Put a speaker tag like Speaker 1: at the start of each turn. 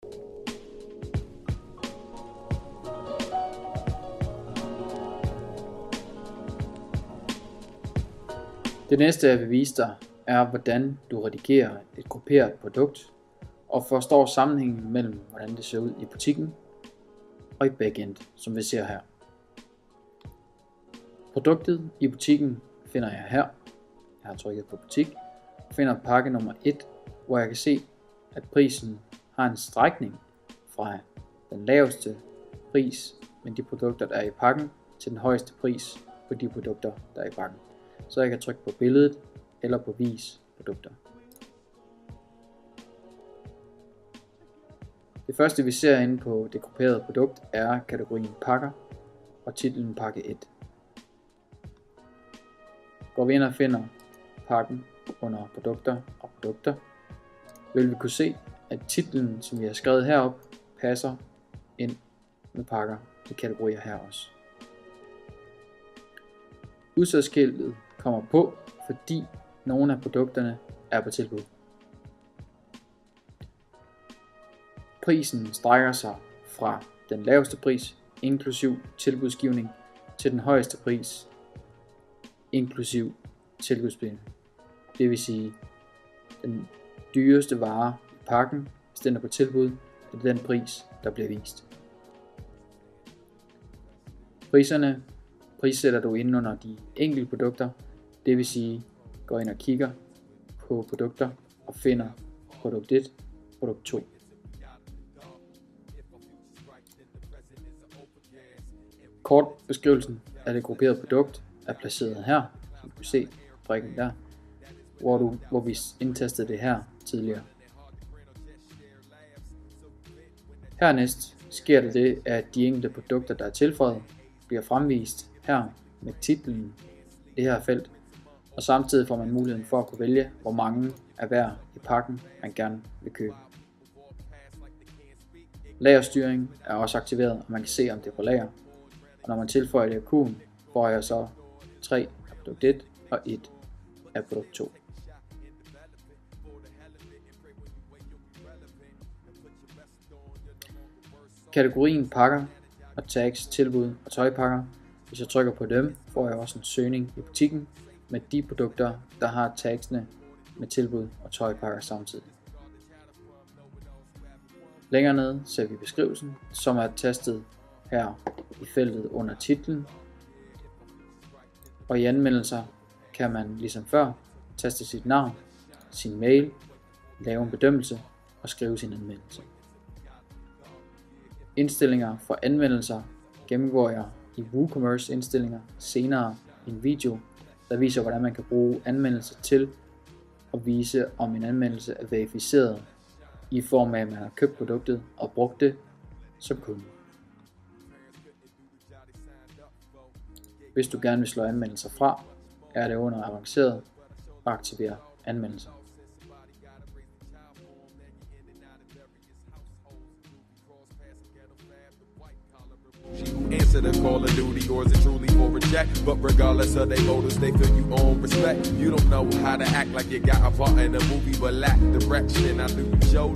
Speaker 1: Det næste jeg vil vise dig er, hvordan du redigerer et grupperet produkt og forstår sammenhængen mellem, hvordan det ser ud i butikken og i backend, som vi ser her. Produktet i butikken finder jeg her. Jeg har trykket på butik og finder pakke nummer 1, hvor jeg kan se, at prisen har en strækning fra den laveste pris med de produkter, der er i pakken, til den højeste pris på de produkter, der er i pakken. Så jeg kan trykke på billedet eller på vis produkter. Det første vi ser inde på det grupperede produkt er kategorien pakker og titlen pakke 1. Går vi ind og finder pakken under produkter og produkter, vil vi kunne se, at titlen, som vi har skrevet herop, passer ind med pakker i kategorier her også. Udsalgsskiltet kommer på, fordi nogle af produkterne er på tilbud. Prisen strækker sig fra den laveste pris, inklusiv tilbudsgivning, til den højeste pris, inklusiv tilbudsgivning. Det vil sige, den dyreste vare i pakken, hvis den er på tilbud, er den pris, der bliver vist. Priserne prissætter du inde under de enkelte produkter, det vil sige, går ind og kigger på produkter og finder produkt 1, produkt 2. Kortbeskrivelsen af det grupperede produkt er placeret her, som du kan se brikken der, hvor vi indtastede det her tidligere. Hernæst sker det, at de enkelte produkter, der er tilføjet, bliver fremvist her med titlen i det her felt, og samtidig får man muligheden for at kunne vælge, hvor mange af hver i pakken man gerne vil købe. Lagerstyring er også aktiveret, og man kan se, om det er på lager. Og når man tilføjer det i kurven, får jeg så 3 af produkt 1 og 1 af produkt 2. Kategorien pakker og tags, tilbud og tøjpakker. Hvis jeg trykker på dem, får jeg også en søgning i butikken med de produkter, der har tagsene med tilbud og tøjpakker samtidig. Længere nede ser vi beskrivelsen, som er tastet her i feltet under titlen. Og i anmeldelser kan man ligesom før taste sit navn, sin mail, lave en bedømmelse og skrive sin anmeldelse. Indstillinger for anmeldelser gennemgår jeg i WooCommerce indstillinger senere i en video, der viser hvordan man kan bruge anmeldelser til at vise om en anmeldelse er verificeret i form af at man har købt produktet og brugt det som kunde. Hvis du gerne vil slå anmeldelser fra, er det under avanceret og aktivere anmeldelser.
Speaker 2: Answer the call of duty, yours is truly for a jack. But regardless of their motives, they feel you own respect. You don't know how to act like you got a part in a movie, but lack direction. I do show